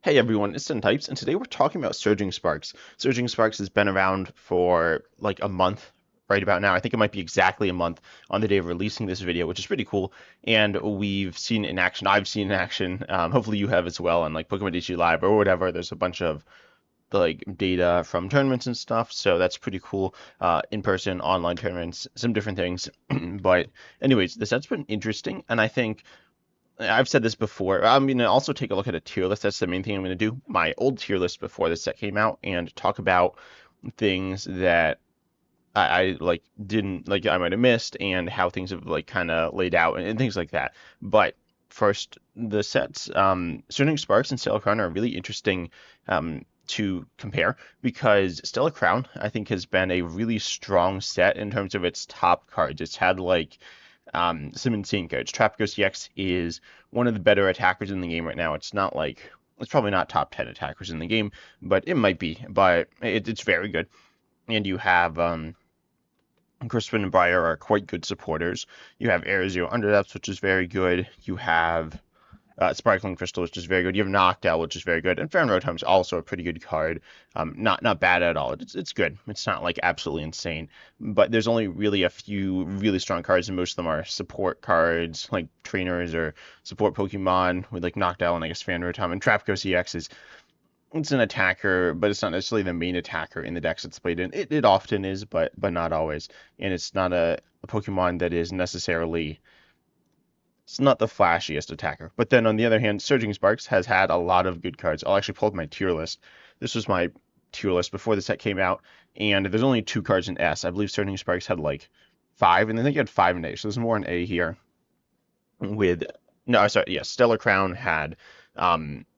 Hey everyone, it's Types, and today we're talking about Surging Sparks. Surging Sparks has been around for like a month right about now. I think it might be exactly a month on the day of releasing this video, which is pretty cool. And we've seen it in action. I've seen it in action. Hopefully you have as well on like Pokemon DG Live or whatever. There's a bunch of like data from tournaments and stuff, so that's pretty cool. In-person, online tournaments, some different things. But anyways, the set's been interesting, and I think I've said this before. I'm going to also take a look at a tier list. That's the main thing I'm going to do. My old tier list before this set came out and talk about things that I like didn't like I might have missed and how things have like kind of laid out and things like that. But first, the sets, Surging Sparks and Stellar Crown are really interesting to compare because Stellar Crown I think has been a really strong set in terms of its top cards. It's had like some insane cards. Trapghost EX is one of the better attackers in the game right now. It's not like it's probably not top 10 attackers in the game, but it might be. But it's very good. And you have Crispin and Briar are quite good supporters. You have Air Zero Underdepths, which is very good. You have Sparkling Crystal, which is very good. You have Noctowl, which is very good, and Farron Rotom is also a pretty good card. Not bad at all. It's good. It's not like absolutely insane, but there's only really a few really strong cards, and most of them are support cards, like trainers or support Pokemon with like Noctowl and I guess Farron Rotom. And Trapco CX is it's an attacker, but it's not necessarily the main attacker in the decks it's played in. It often is, but not always, and it's not a Pokemon that is necessarily it's not the flashiest attacker. But then on the other hand, Surging Sparks has had a lot of good cards. I'll actually pull up my tier list. This was my tier list before the set came out, and there's only two cards in S. I believe Surging Sparks had like five, and I think you had five in A, so there's more in A here. With no, sorry, yes, Stellar Crown had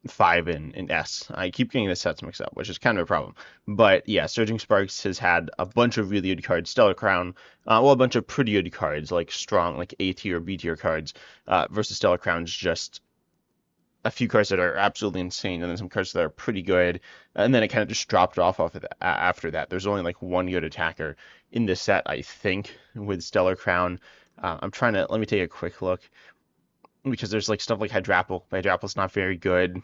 five in S. I keep getting the sets mixed up, which is kind of a problem. But yeah, Surging Sparks has had a bunch of really good cards. Stellar Crown, well, a bunch of pretty good cards, like strong, like A tier, B tier cards, versus Stellar Crown's just a few cards that are absolutely insane, and then some cards that are pretty good, and then it kind of just dropped off of after that. There's only like one good attacker in this set, I think, with Stellar Crown. I'm trying to let me take a quick look because there's like stuff like Hydrapple. Hydrapple's not very good.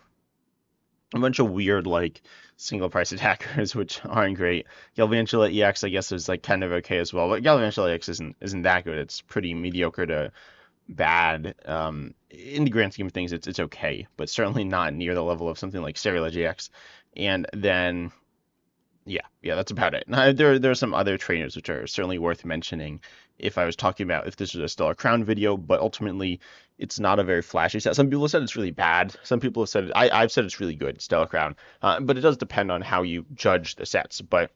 A bunch of weird like single price attackers which aren't great. Galvantula EX I guess is like kind of okay as well, but Galvantula EX isn't that good. It's pretty mediocre to bad. In the grand scheme of things, it's okay, but certainly not near the level of something like Sterilage EX. And then yeah, that's about it. Now, there are some other trainers which are certainly worth mentioning if I was talking about if this was a Stellar Crown video, but ultimately it's not a very flashy set. Some people have said it's really bad. Some people have said I've said it's really good, Stellar Crown. But it does depend on how you judge the sets. But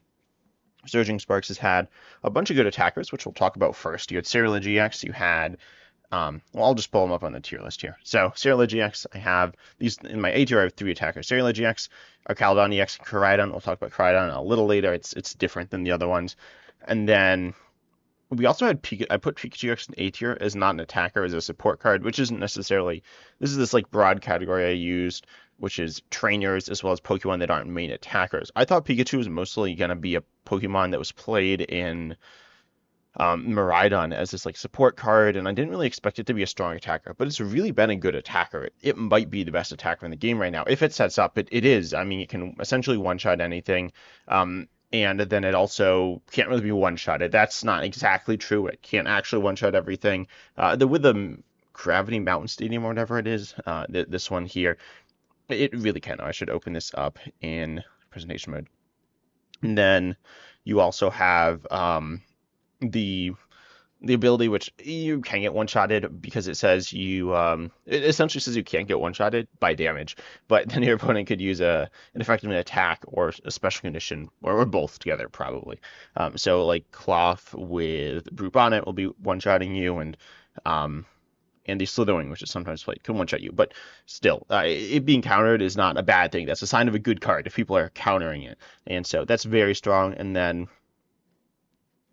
Surging Sparks has had a bunch of good attackers, which we'll talk about first. You had Sterilage EX, you had well, I'll just pull them up on the tier list here. So, Sterilage EX, I have these in my A tier. I have three attackers: Sterilage EX, Arcaldon EX, and Koraidon. We'll talk about Koraidon a little later. It's different than the other ones. And then we also had I put Pikachu EX in A tier as not an attacker, as a support card, which isn't necessarily. This is this like broad category I used, which is trainers as well as Pokemon that aren't main attackers. I thought Pikachu was mostly gonna be a Pokemon that was played in Miraidon as this like support card, and I didn't really expect it to be a strong attacker, but it's really been a good attacker. It might be the best attacker in the game right now. If it sets up, it is. I mean, it can essentially one-shot anything, and then it also can't really be one-shotted. That's not exactly true. It can't actually one-shot everything. With the Gravity Mountain Stadium or whatever it is, this one here, it really can. I should open this up in presentation mode. And then you also have the ability which you can get one-shotted because it says you it essentially says you can't get one-shotted by damage, but then your opponent could use an effective attack or a special condition or both together probably. So like Cloth with Brute Bonnet will be one-shotting you, and the Slithering, which is sometimes played, can one-shot you, but still, it being countered is not a bad thing. That's a sign of a good card if people are countering it, and so that's very strong. And then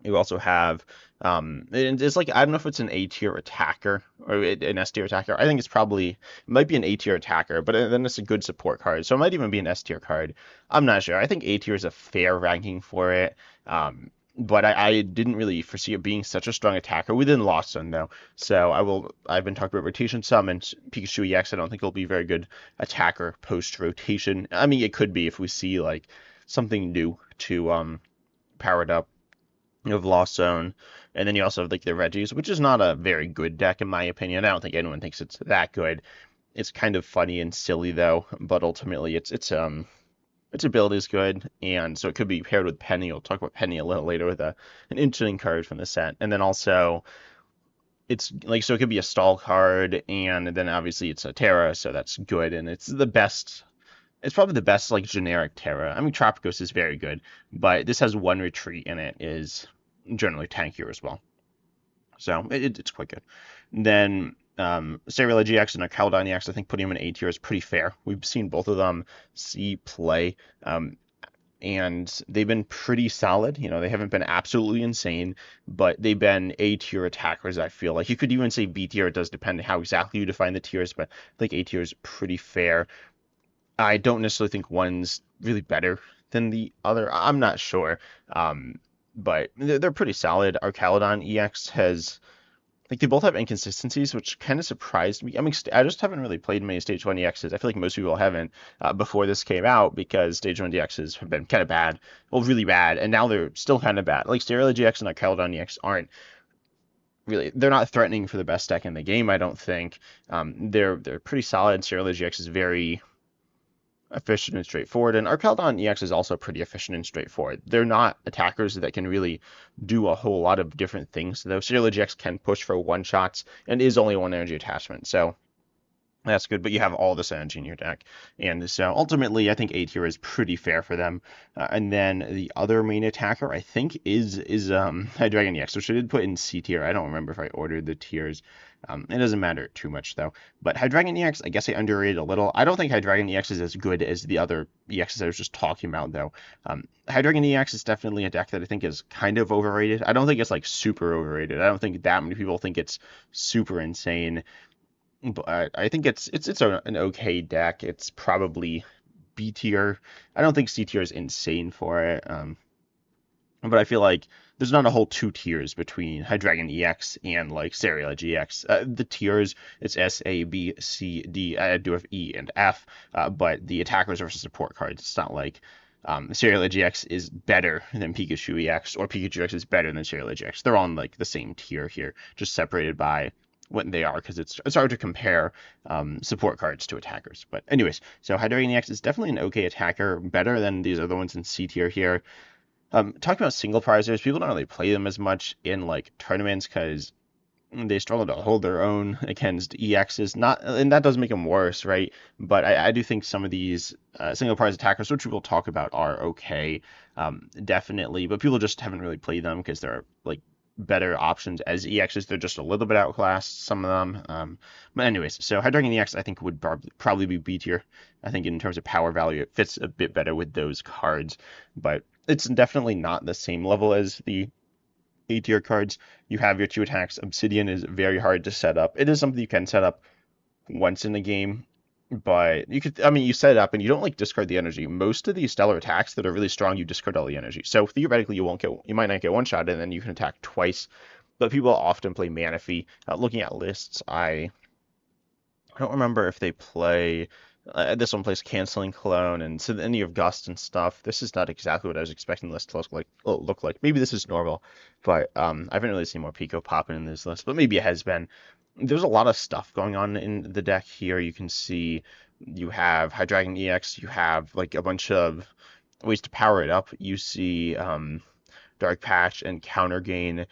you also have it's like I don't know if it's an A tier attacker or an S tier attacker. I think it might be an A tier attacker, but then it's a good support card, so it might even be an S tier card. I'm not sure. I think A tier is a fair ranking for it. but I didn't really foresee it being such a strong attacker within Lost Zone though. So I've been talking about rotation some, and Pikachu EX I don't think it'll be a very good attacker post rotation. I mean, it could be if we see like something new to power it up. You have Lost Zone, and then you also have like the Regis, which is not a very good deck in my opinion. I don't think anyone thinks it's that good. It's kind of funny and silly though, but ultimately its ability is good, and so it could be paired with Penny. We'll talk about Penny a little later with an interesting card from the set. And then also it's like, so it could be a stall card, and then obviously it's a Terra, so that's good, and it's probably the best like generic Terra. I mean, Tropicos is very good, but this has one retreat and it is generally tankier as well. So it's quite good. Then Serial GX and Arcaldon EX, I think putting them in A tier is pretty fair. We've seen both of them see play, and they've been pretty solid. You know, they haven't been absolutely insane, but they've been A tier attackers, I feel like. You could even say B tier. It does depend on how exactly you define the tiers, but I think A tier is pretty fair. I don't necessarily think one's really better than the other. I'm not sure. But they're pretty solid. Archaludon EX has, like, they both have inconsistencies, which kind of surprised me. I mean, I just haven't really played many Stage 1 EXs. I feel like most people haven't before this came out, because Stage 1 EXs have been kind of bad. Well, really bad, and now they're still kind of bad. Like, Sterile GX and Archaludon EX aren't really, they're not threatening for the best deck in the game, I don't think. They're pretty solid. Sterile GX is very efficient and straightforward, and Archaludon EX is also pretty efficient and straightforward. They're not attackers that can really do a whole lot of different things, though. Serial GX can push for one-shots and is only one energy attachment, so that's good, but you have all this energy in your deck. And so ultimately, I think A tier is pretty fair for them. And then the other main attacker, I think, is Hydreigon EX, which I did put in C tier. I don't remember if I ordered the tiers. It doesn't matter too much, though. But Hydreigon EX, I guess I underrated a little. I don't think Hydreigon EX is as good as the other EXs I was just talking about, though. Hydreigon EX is definitely a deck that I think is kind of overrated. I don't think it's, like, super overrated. I don't think that many people think it's super insane. But I think it's an okay deck. It's probably B tier. I don't think C tier is insane for it. But I feel like there's not a whole two tiers between Hydreigon EX and like Serial GX. The tiers, it's S, A, B, C, D. I do have E and F, but the attackers versus support cards, it's not like Serial GX is better than Pikachu EX, or Pikachu EX is better than Serial GX. They're on like the same tier here, just separated by what they are, because it's hard to compare support cards to attackers. But anyways, so Hydreigon EX is definitely an okay attacker, better than these other ones in C tier here. Talking about single prizers, people don't really play them as much in like tournaments because they struggle to hold their own against EXs. Not, and that does make them worse, right? But I do think some of these single prize attackers, which we'll talk about, are okay, definitely. But people just haven't really played them because they're like better options as EXs. They're just a little bit outclassed, some of them. But anyways, so Hydreigon EX I think would probably be B tier. I think in terms of power value, it fits a bit better with those cards, but it's definitely not the same level as the A tier cards. You have your two attacks. Obsidian is very hard to set up. It is something you can set up once in the game, but you could, I mean, you set it up and you don't like discard the energy. Most of these stellar attacks that are really strong, you discard all the energy. So theoretically, you might not get one shot, and then you can attack twice. But people often play Manaphy. Looking at lists, I don't remember if they play. This one plays Canceling Clone, and so then you have Gust and stuff. This is not exactly what I was expecting the list to look like. Maybe this is normal, but I haven't really seen more Pico popping in this list, but maybe it has been. There's a lot of stuff going on in the deck here. You can see you have Hydreigon EX, you have like a bunch of ways to power it up. You see Dark Patch and Counter Gain,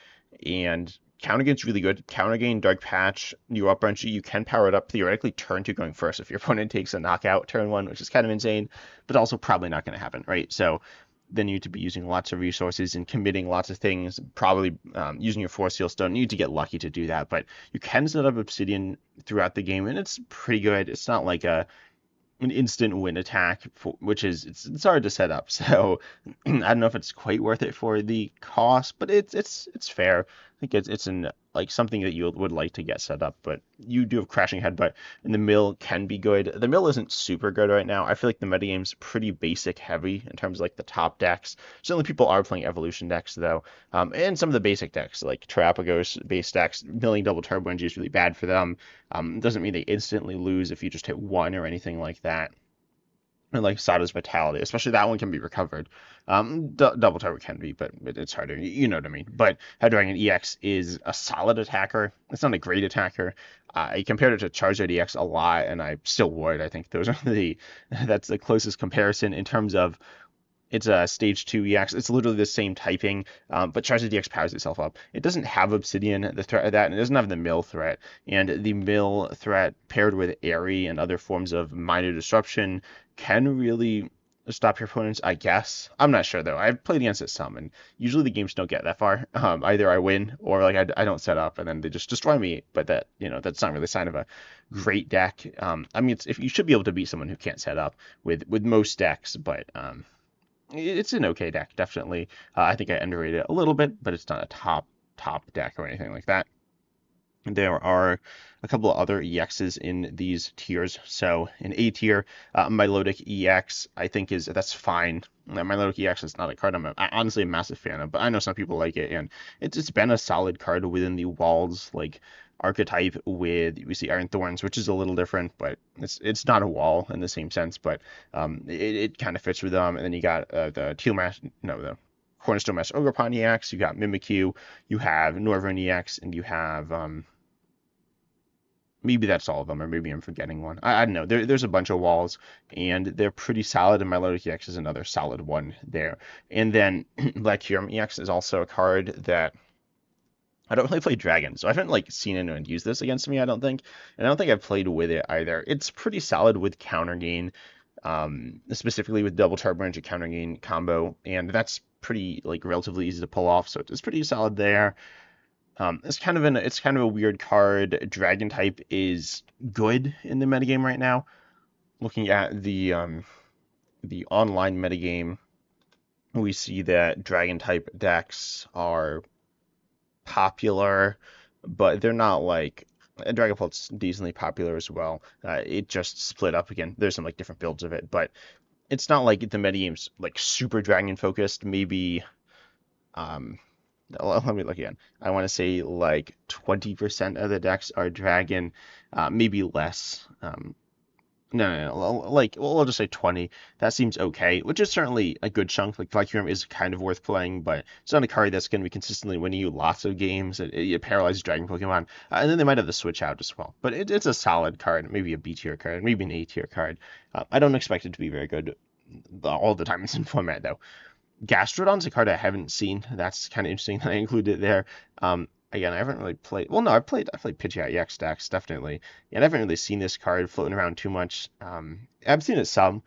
and Counter Gain's really good. Counter Gain, Dark Patch, you up Bunchy, you can power it up theoretically turn 2 going first if your opponent takes a knockout turn 1, which is kind of insane, but also probably not going to happen, right? So then you need to be using lots of resources and committing lots of things, probably using your Force Seal Stone. You need to get lucky to do that, but you can set up Obsidian throughout the game, and it's pretty good. It's not like an instant win attack, which is it's hard to set up. So I don't know if it's quite worth it for the cost, but it's fair. I think it's an like something that you would like to get set up, but you do have Crashing Headbutt, and the mill can be good. The mill isn't super good right now. I feel like the metagame's pretty basic heavy in terms of like the top decks. Certainly people are playing evolution decks though, and some of the basic decks like Terapagos base decks, milling double turbo energy is really bad for them. Doesn't mean they instantly lose if you just hit one or anything like that. And like Sada's Vitality, especially that one can be recovered. Double Turbo can be, but it's harder. You know what I mean. But Hydreigon EX is a solid attacker. It's not a great attacker. I compared it to Charizard EX a lot, and I still would. I think those are that's the closest comparison in terms of it's a stage 2 EX. It's literally the same typing, but Charizard EX powers itself up. It doesn't have Obsidian, the threat of that, and it doesn't have the mill threat. And the mill threat paired with Airy and other forms of minor disruption can really stop your opponents, I guess. I'm not sure though. I've played against it some, and usually the games don't get that far. Either I win or like I don't set up, and then they just destroy me. But that that's not really a sign of a great deck. I mean, if you should be able to beat someone who can't set up with most decks, but it's an okay deck, definitely. I think I underrated it a little bit, but it's not a top deck or anything like that. There are a couple of other EXs in these tiers. So in A tier, Milotic EX, I think that's fine. Milotic EX is not a card I'm honestly a massive fan of, but I know some people like it, and it's been a solid card within the walls like archetype. We see Iron Thorns, which is a little different, but it's not a wall in the same sense, but it kind of fits with them. And then you got the Cornerstone Master Ogerpon EX, you got Mimikyu, you have Noivern EX, and you have maybe that's all of them, or maybe I'm forgetting one. I don't know. There's a bunch of walls, and they're pretty solid, and Milotic EX is another solid one there. And then Blackhyrum EX is also a card that I don't really play Dragon, so I haven't like seen anyone use this against me, I don't think. And I don't think I've played with it either. It's pretty solid with counter gain, specifically with double turbo energy counter gain combo, and that's pretty like relatively easy to pull off, so it's pretty solid there. It's kind of a weird card. Dragon type is good in the metagame right now. Looking at the online metagame, we see that Dragon type decks are popular, but they're not like Dragapult's decently popular as well. It just split up again. There's some like different builds of it, but it's not like the metagame's like super Dragon focused. Maybe let me look again. I want to say like 20% of the decks are Dragon, maybe less. No. Like, well, I'll just say 20. That seems okay, which is certainly a good chunk. Like, Valkyrium is kind of worth playing, but it's not a card that's going to be consistently winning you lots of games. It paralyzes Dragon Pokemon. And then they might have the switch out as well. But it's a solid card, maybe a B tier card, maybe an A tier card. I don't expect it to be very good all the time it's in format, though. Gastrodon's a card I haven't seen. That's kind of interesting that I included it there. Again, I haven't really played. Well, no, I played Pidgeot EX decks definitely, and I haven't really seen this card floating around too much. I've seen it some,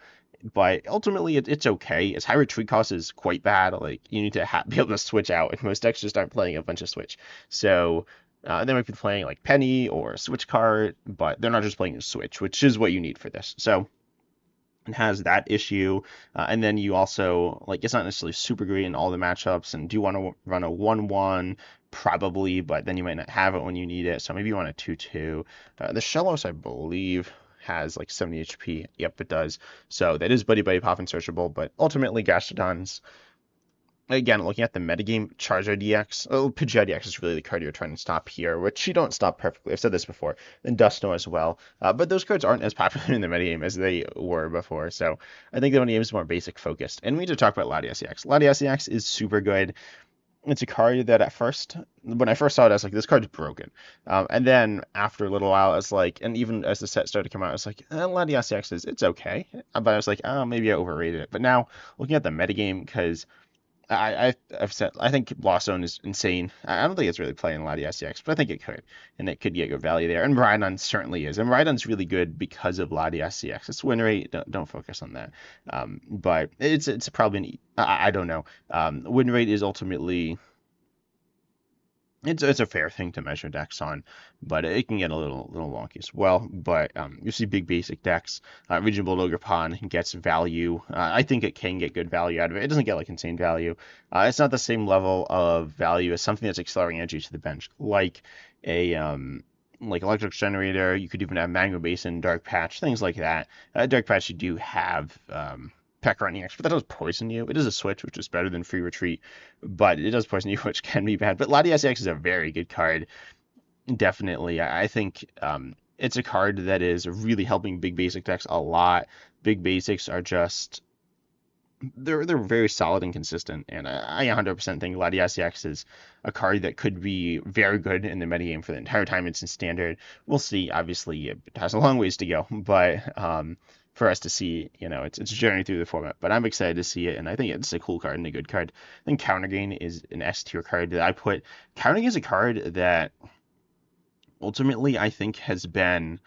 but ultimately it's okay. Its high retreat cost is quite bad. Like you need to be able to switch out, and most decks just aren't playing a bunch of switch. So they might be playing like Penny or Switch card, but they're not just playing a switch, which is what you need for this. So it has that issue, and then you also like it's not necessarily super great in all the matchups. And do you want to run a 1/1? Probably, but then you might not have it when you need it. So maybe you want a 2/2. The Shellos, I believe, has like 70 HP. Yep, it does. So that is Buddy Pop and searchable, but ultimately Gastrodon's. Again, looking at the metagame, Charizard EX, Pidgeot EX is really the card you're trying to stop here, which you don't stop perfectly. I've said this before. Then Dusknoir as well. But those cards aren't as popular in the metagame as they were before. So I think the metagame is more basic focused. And we need to talk about Latias EX. Latias EX is super good. It's a card that at first, when I first saw it, I was like, this card's broken. And then after a little while, I was like, and even as the set started to come out, I was like, Latias EX it's okay. But I was like, oh, maybe I overrated it. But now, looking at the metagame, because I've said I think Lost Zone is insane. I don't think it's really playing Latias EX, but I think it could, and it could get good value there. And Miraidon certainly is, and Miraidon's really good because of Latias EX. Its win rate, don't focus on that, but it's probably I don't know. Win rate is ultimately It's a fair thing to measure decks on, but it can get a little wonky as well. But you see big basic decks. Raging Bulldozer Pawn gets value. I think it can get good value out of it. It doesn't get like insane value. It's not the same level of value as something that's accelerating energy to the bench, a like Electric Generator. You could even have Magma Basin, Dark Patch, things like that. Dark Patch you do have Peck Running X, but that does poison you. It is a switch, which is better than Free Retreat, but it does poison you, which can be bad. But Latias X is a very good card. Definitely. I think it's a card that is really helping big basic decks a lot. Big basics are just they're very solid and consistent, and I 100% think Latias X is a card that could be very good in the metagame for the entire time it's in standard. We'll see. Obviously, it has a long ways to go, but for us to see, it's a journey through the format. But I'm excited to see it, and I think it's a cool card and a good card. I think Counter Gain is an S tier card that I put. Counter Gain is a card that ultimately I think has been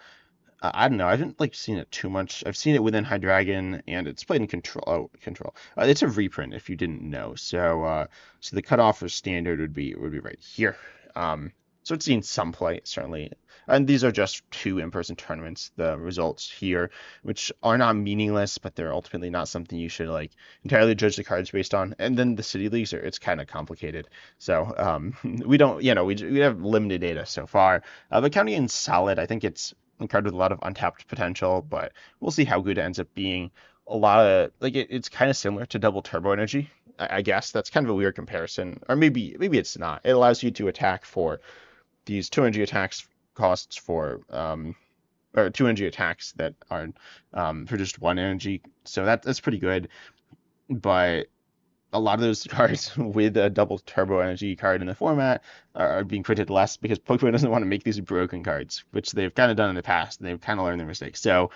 I don't know. I haven't like seen it too much. I've seen it within Hydreigon, and it's played in Control. Oh, Control. It's a reprint if you didn't know. So the cutoff for standard would be right here. So it's seen some play certainly, and these are just two in-person tournaments. The results here, which are not meaningless, but they're ultimately not something you should like entirely judge the cards based on. And then the city leagues it's kind of complicated. So we don't, we have limited data so far. But counting in solid, I think it's a card with a lot of untapped potential, but we'll see how good it ends up being. A lot of like it's kind of similar to Double Turbo Energy, I guess. That's kind of a weird comparison, or maybe it's not. It allows you to attack for these 2 energy attacks costs for or 2 energy attacks that are for just 1 energy, so that's pretty good. But a lot of those cards with a double turbo energy card in the format are being printed less because Pokemon doesn't want to make these broken cards, which they've kind of done in the past, and they've kind of learned their mistakes. So,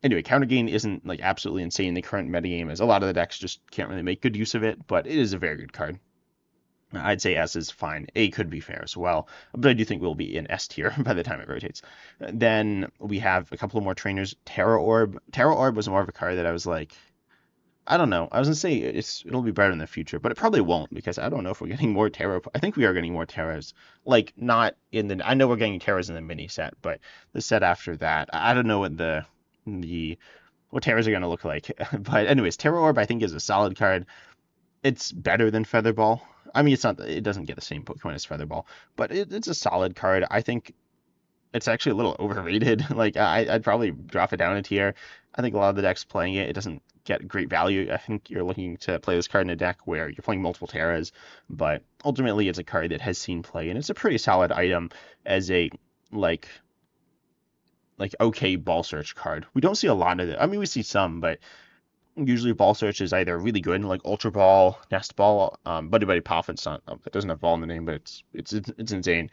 anyway, Counter Gain isn't like absolutely insane in the current metagame, as a lot of the decks just can't really make good use of it, but it is a very good card. I'd say S is fine. A could be fair as well, but I do think we'll be in S tier by the time it rotates. Then we have a couple of more trainers. Terra Orb. Terra Orb was more of a card that I was like, I don't know. I was gonna say it'll be better in the future, but it probably won't because I don't know if we're getting more Terra. I think we are getting more Terras. Like not in the. I know we're getting Terras in the mini set, but the set after that, I don't know what Terras are gonna look like. But anyways, Terra Orb I think is a solid card. It's better than Featherball. I mean, it's not. It doesn't get the same Pokemon as Featherball, but it's a solid card. I think it's actually a little overrated. Like I'd probably drop it down a tier. I think a lot of the decks playing it doesn't get great value. I think you're looking to play this card in a deck where you're playing multiple Terras, but ultimately it's a card that has seen play, and it's a pretty solid item as a like okay ball search card. We don't see a lot of it. I mean, we see some, but usually ball search is either really good, like Ultra Ball, Nest Ball, Buddy Buddy Puff. It's not, it doesn't have ball in the name, but it's insane.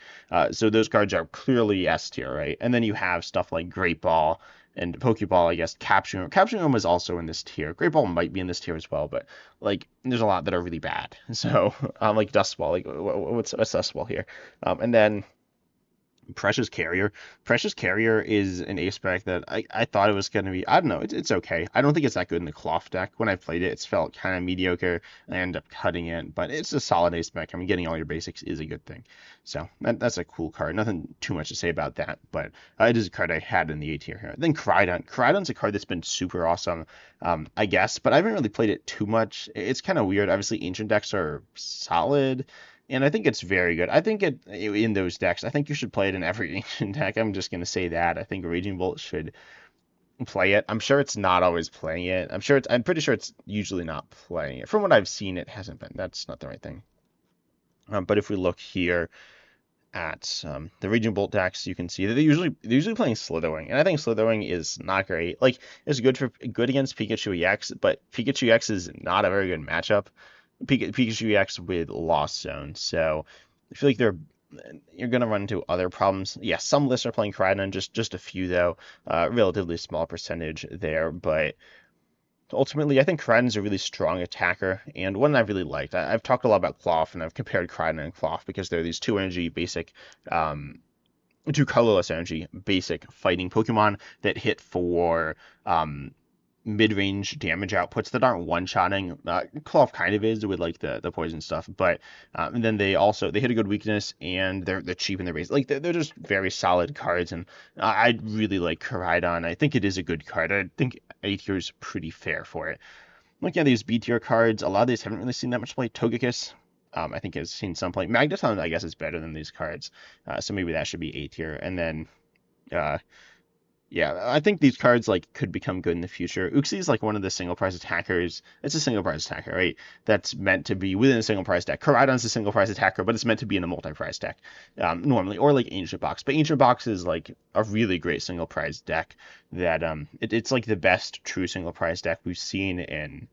So those cards are clearly S tier, right? And then you have stuff like Great Ball and Pokeball, I guess. Capturing Room is also in this tier. Great Ball might be in this tier as well, but like there's a lot that are really bad. So like Dust Ball, like what's Dust Ball here? And then Precious Carrier. Precious Carrier is an ace spec that I thought it was going to be. I don't know. It's okay. I don't think it's that good in the Cloth deck. When I played it, it's felt kind of mediocre. I ended up cutting it, but it's a solid ace spec. I mean, getting all your basics is a good thing. So that's a cool card. Nothing too much to say about that, but it is a card I had in the A tier here. Then Koraidon. Koraidon's a card that's been super awesome, I guess, but I haven't really played it too much. It's kind of weird. Obviously, ancient decks are solid. And I think it's very good. I think in those decks, I think you should play it in every ancient deck. I'm just gonna say that. I think Raging Bolt should play it. I'm sure it's not always playing it. I'm pretty sure it's usually not playing it. From what I've seen, it hasn't been. That's not the right thing. But if we look here at the Raging Bolt decks, you can see that they're usually playing Slitherwing, and I think Slitherwing is not great. Like it's good against Pikachu EX, but Pikachu EX is not a very good matchup. Pikachu EX with Lost Zone, so I feel like you're gonna run into other problems. Yeah, some lists are playing Koraidon, just a few though, relatively small percentage there, but ultimately I think Koraidon's a really strong attacker and one I've really liked. I've talked a lot about Cloth and I've compared Koraidon and Cloth because they're these two energy basic, two colorless energy basic fighting Pokemon that hit for mid-range damage outputs that aren't one-shotting. Cloth kind of is with like the poison stuff, but and then they hit a good weakness, and they're cheap in the race. Like they're just very solid cards, and I really like Koraidon. I think it is a good card. I think A tier is pretty fair for it. Looking at these B tier cards, a lot of these haven't really seen that much play. Togekiss, I think has seen some play. Magneton, I guess, is better than these cards, so maybe that should be A tier. And then uh, yeah, I think these cards like could become good in the future. Uxie is like one of the single prize attackers. It's a single prize attacker, right? That's meant to be within a single prize deck. Koraidon's a single prize attacker, but it's meant to be in a multi-prize deck, normally, or like Ancient Box. But Ancient Box is like a really great single prize deck that it's like the best true single prize deck we've seen in,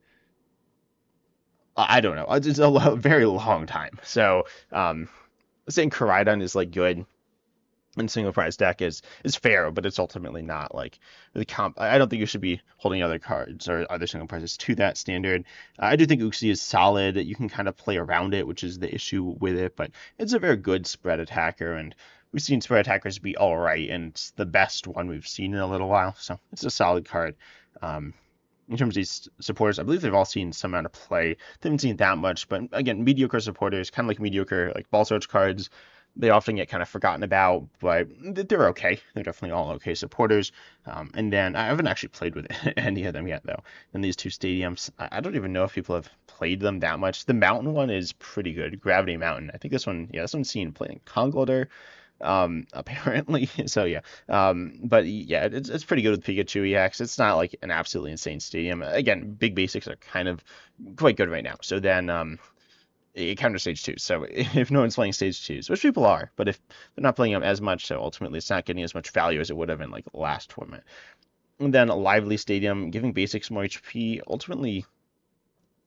I don't know, it's a very long time. So saying Koraidon is like good and single prize deck is fair, but it's ultimately not like the comp. I don't think you should be holding other cards or other single prizes to that standard. I do think Uxie is solid. You can kind of play around it, which is the issue with it, but it's a very good spread attacker, and we've seen spread attackers be all right, and it's the best one we've seen in a little while, so it's a solid card. In terms of these supporters, I believe they've all seen some amount of play. They haven't seen that much, but again, mediocre supporters, kind of like mediocre like ball search cards. They often get kind of forgotten about, but they're okay. They're definitely all okay supporters. And then I haven't actually played with any of them yet, though. And these two stadiums, I don't even know if people have played them that much. The mountain one is pretty good, Gravity Mountain. I think this one, yeah, this one's seen playing Conglodder, apparently. So yeah, but yeah, it's pretty good with Pikachu EX. It's not like an absolutely insane stadium. Again, big basics are kind of quite good right now. So then it counters stage 2. So if no one's playing stage 2s, which people are, but if they're not playing them as much, so ultimately it's not getting as much value as it would have in like the last tournament. And then a Lively Stadium, giving basics more HP. Ultimately,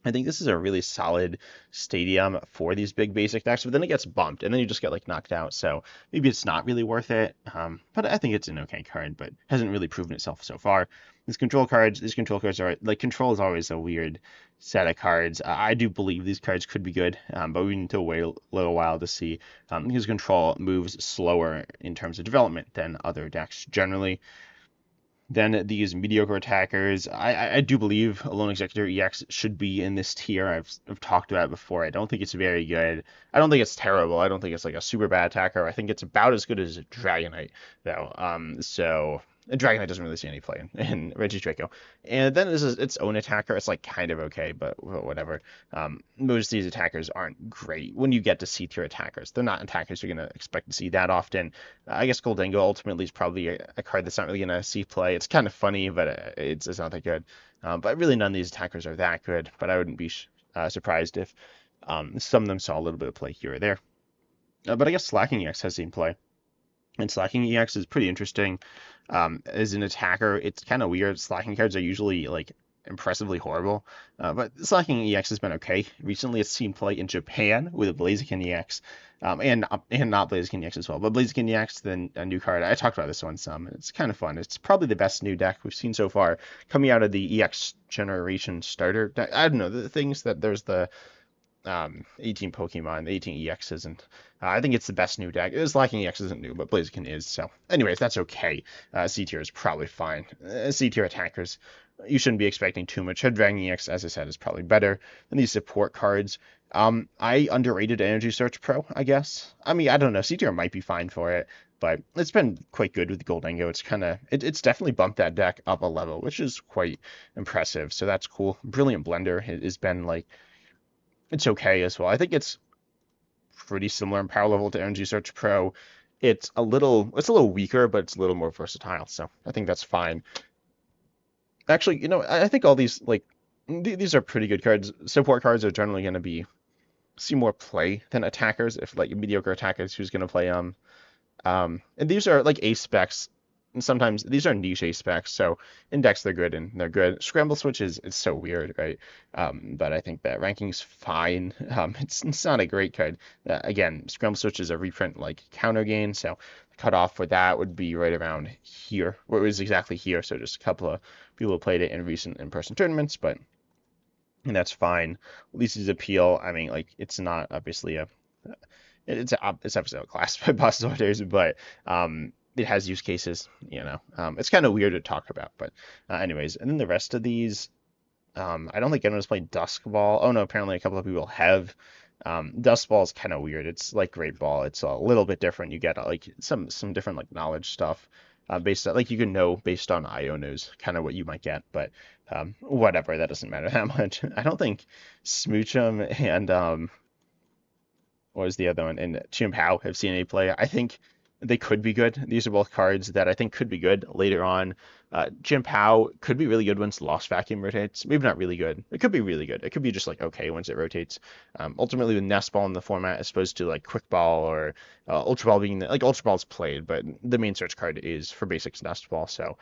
I think this is a really solid stadium for these big basic decks, but then it gets bumped, and then you just get like knocked out. So maybe it's not really worth it. But I think it's an okay card, but hasn't really proven itself so far. These control cards are like control is always a weird set of cards. I do believe these cards could be good, but we need to wait a little while to see, because control moves slower in terms of development than other decks generally. Then these mediocre attackers, I do believe Alone Executor EX should be in this tier. I've talked about it before. I don't think it's very good. I don't think it's terrible. I don't think it's like a super bad attacker. I think it's about as good as Dragonite, though. So Dragonite doesn't really see any play in Regidrago. And then this is its own attacker. It's like kind of okay, but whatever. Most of these attackers aren't great when you get to C tier attackers. They're not attackers you're going to expect to see that often. I guess Goldengo ultimately is probably a card that's not really going to see play. It's kind of funny, but it's not that good. But really none of these attackers are that good, but I wouldn't be surprised if some of them saw a little bit of play here or there. But I guess Slacking EX has seen play. And Slacking EX is pretty interesting. As an attacker, it's kind of weird. Slacking cards are usually like impressively horrible, but Slacking EX has been okay. Recently, it's seen play in Japan with Blaziken EX, and not Blaziken EX as well, but Blaziken EX, then a new card. I talked about this one some. It's kind of fun. It's probably the best new deck we've seen so far coming out of the EX generation starter deck. I don't know, the things that there's the 18 Pokemon, the 18 EXs, and I think it's the best new deck. Slacking EX isn't new, but Blaziken is. So, anyways, that's okay. C tier is probably fine. C tier attackers, you shouldn't be expecting too much. Hydreigon EX, as I said, is probably better than these support cards. I underrated Energy Search Pro, I guess. I mean, I don't know. C tier might be fine for it, but it's been quite good with Goldengo. It's kind of, it's definitely bumped that deck up a level, which is quite impressive. So that's cool. Brilliant Blender has been like, it's okay as well. I think it's pretty similar in power level to Energy Search Pro. It's a little weaker, but it's a little more versatile. So I think that's fine. Actually, I think all these like these are pretty good cards. Support cards are generally going to see more play than attackers. If like mediocre attackers, who's going to play and these are like ace specs. And sometimes these are niche ace specs, so index they're good and they're good. Scramble Switch is so weird, right? But I think that ranking's fine. It's not a great card. Again, Scramble Switch is a reprint like counter gain, so the cutoff for that would be right around here, or it was exactly here. So just a couple of people played it in recent in-person tournaments, but and that's fine. Lisa's Appeal, I mean, like it's not obviously it's obviously outclassed by boss orders, but it has use cases, It's kind of weird to talk about, but anyways. And then the rest of these, I don't think anyone's played Dusk Ball. Oh no, apparently a couple of people have. Dusk Ball is kind of weird. It's like Great Ball. It's a little bit different. You get like some different like knowledge stuff based on like you can know based on Ionos kind of what you might get, but whatever, that doesn't matter that much. I don't think Smoochum and what was the other one? And Chim Pao have seen any play. I think they could be good. These are both cards that I think could be good later on. Chim Pao could be really good once Lost Vacuum rotates. Maybe not really good. It could be really good. It could be just like okay once it rotates. Ultimately, with Nest Ball in the format, as opposed to like Quick Ball or Ultra Ball being like Ultra Ball's played, but the main search card is for basics Nest Ball. So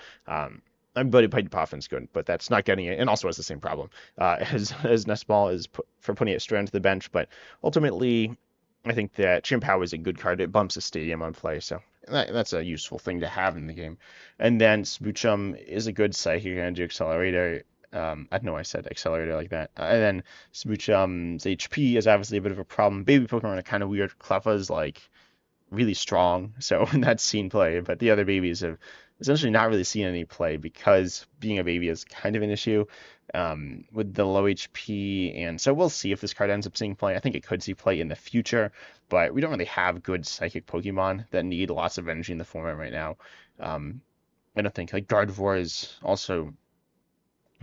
Buddy Pike Poffin's good, but that's not getting it, and also has the same problem as Nest Ball is for putting it straight onto the bench. But ultimately, I think that Chim Pao is a good card. It bumps the stadium on play, so that's a useful thing to have in the game. And then Smoochum is a good Psychic Energy Accelerator. I know I said accelerator like that. And then Smoochum's HP is obviously a bit of a problem. Baby Pokemon are kind of weird. Cleffa's like really strong, so that's seen play. But the other babies have essentially not really seen any play because being a baby is kind of an issue with the low HP. And so we'll see if this card ends up seeing play. I think it could see play in the future, but we don't really have good psychic Pokemon that need lots of energy in the format right now. I don't think like Gardevoir is also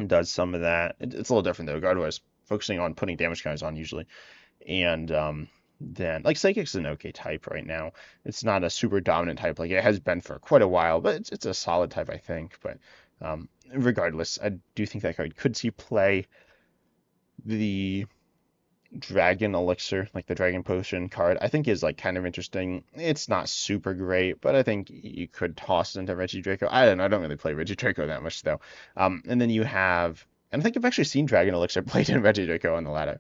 does some of that. It's a little different though. Gardevoir is focusing on putting damage counters on usually, and then like Psychic's an okay type right now. It's not a super dominant type like it has been for quite a while, but it's a solid type I think. But regardless, I do think that card could see play. The Dragon Elixir, like the Dragon Potion card, I think is like kind of interesting. It's not super great, but I think you could toss it into Regidrago. I don't know. I don't really play Regidrago that much though. And then you have, and I think I've actually seen Dragon Elixir played in Regidrago on the ladder.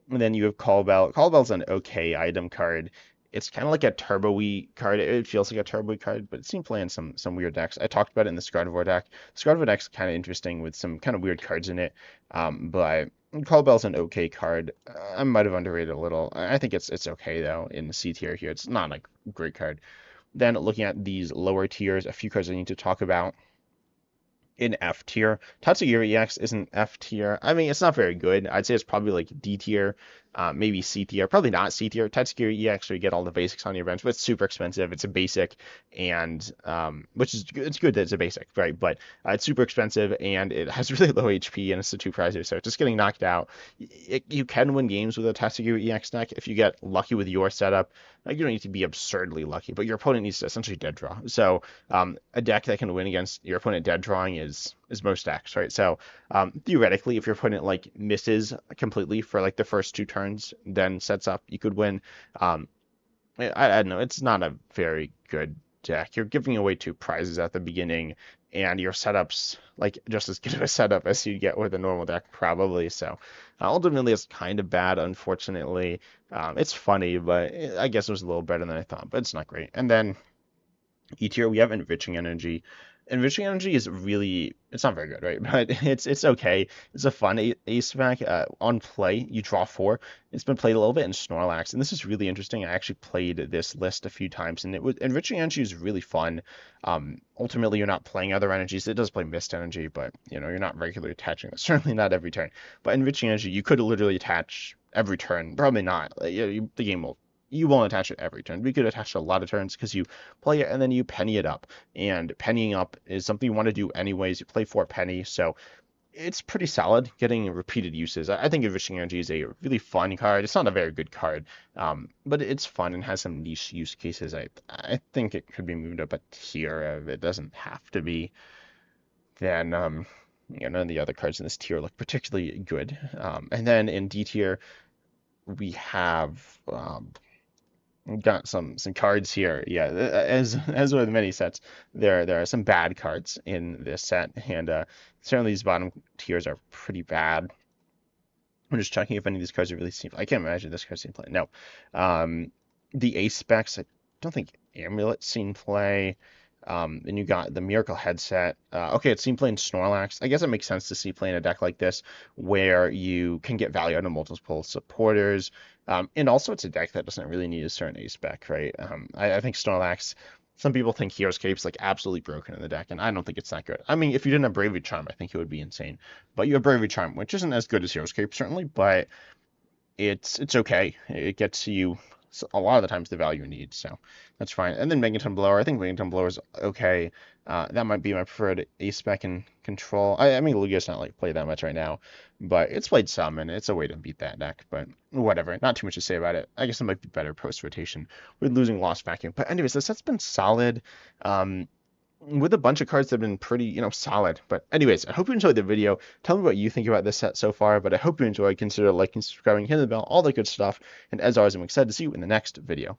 And then you have Call Bell. Call Bell's an okay item card. It's kind of like a Turbo-y card. It feels like a Turbo-y card, but it seems playing some weird decks. I talked about it in the Scarnivore deck. The Scarnivore deck's kind of interesting with some kind of weird cards in it. But Call Bell's an okay card. I might have underrated a little. I think it's okay though in the C tier here. It's not like a great card. Then looking at these lower tiers, a few cards I need to talk about in F tier. Tatsugiri EX isn't F tier. I mean, it's not very good. I'd say it's probably like D tier, maybe C tier. Probably not C tier. Tatsugiri EX, where you get all the basics on your bench, but it's super expensive. It's a basic, and which is it's good that it's a basic, right? But it's super expensive and it has really low HP and it's a two prizer, so just getting knocked out. You can win games with a Tatsugiri EX deck if you get lucky with your setup. You don't need to be absurdly lucky, but your opponent needs to essentially dead draw. So a deck that can win against your opponent dead drawing is most decks, right? So theoretically, if your opponent like misses completely for like the first two turns, then sets up, you could win. I don't know. It's not a very good deck. You're giving away two prizes at the beginning, and your setup's like just as good of a setup as you get with a normal deck, probably. So ultimately, it's kind of bad, unfortunately. It's funny, but I guess it was a little better than I thought, but it's not great. And then E tier, we have Enriching Energy. Enriching Energy is really, it's not very good, right? But it's okay. It's a fun ace spec. On play, you draw four. It's been played a little bit in Snorlax, and this is really interesting. I actually played this list a few times, and Enriching Energy is really fun. Ultimately, you're not playing other energies. It does play Mist Energy, but you're not regularly attaching it. Certainly not every turn. But Enriching Energy, you could literally attach every turn. Probably not. The game will. You won't attach it every turn. We could attach a lot of turns because you play it and then you penny it up. And pennying up is something you want to do anyways. You play for a penny, so it's pretty solid getting repeated uses. I think Enriching Energy is a really fun card. It's not a very good card, but it's fun and has some niche use cases. I think it could be moved up a tier. It doesn't have to be. Then none of the other cards in this tier look particularly good. And then in D tier, we have got some cards here. Yeah, as with many sets, there are some bad cards in this set, and certainly these bottom tiers are pretty bad. I'm just checking if any of these cards are really seen. I can't imagine this card's seen play. No. The ace specs, I don't think Amulet's seen play. And you got the Miracle Headset. Okay, it's seen play in Snorlax. I guess it makes sense to see play in a deck like this where you can get value out of multiple supporters. And also it's a deck that doesn't really need a certain ace spec, right? I think Snorlax Some people think Heroescape's like absolutely broken in the deck, and I don't think it's that good. I mean, if you didn't have Bravery Charm, I think it would be insane. But you have Bravery Charm, which isn't as good as Heroescape, certainly, but it's okay. It gets you a lot of the times the value you need, so that's fine. And then Megaton Blower, I think Megaton Blower is okay. That might be my preferred ace spec in control. I mean, Lugia's not like played that much right now, but it's played some, and it's a way to beat that deck. But whatever, not too much to say about it. I guess it might be better post rotation with losing Lost Vacuum. But anyways, the set's been solid. With a bunch of cards that have been pretty, solid. But anyways, I hope you enjoyed the video. Tell me what you think about this set so far, but I hope you enjoyed. Consider liking, subscribing, hitting the bell, all that good stuff. And as always, I'm excited to see you in the next video.